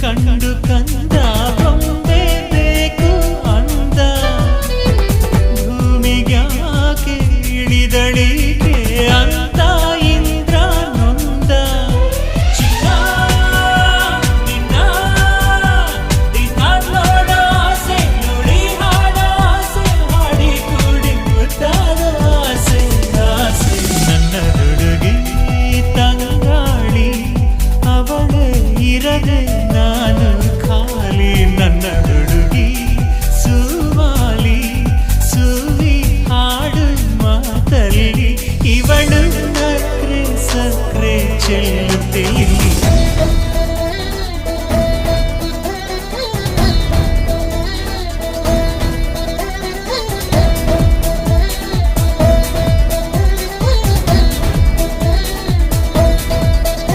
ಕಂಡು ಕಂದ ಬೊಂಬೆ ಬೇಕು ಅಂದ ಭೂಮಿಗ್ಯಾಕೆ ಇಳಿದಳಿಕೆ ಅಂತ ಇಂದ್ರ ನೊಂದ ಚಿನ್ನ ನಿನ್ನ ದಿನ ನೋಡ ಆಸೆ ನೋಡಿ ಹಾಡ ಆಸೆ ಹಾಡಿ ಕೂಡಿ ಮುದ್ದಾದ ಆಸೆ ಆಸೆ ನನ್ನ ಹುಡುಗಿ ತಂಗಾಳಿ ಅವಳೇ ಇರದೆ ನಾನು ಖಾಲಿ ನನ್ನ ಹುಡುಗಿ ಸುವಾಲಿ ಸುವಿ ಹಾಡು ಮಾತಲ್ಲಿ ಇವಳು ನಕ್ರೆ ಸಕ್ರೆ ಚೆಲ್ಲುತ್ತೆ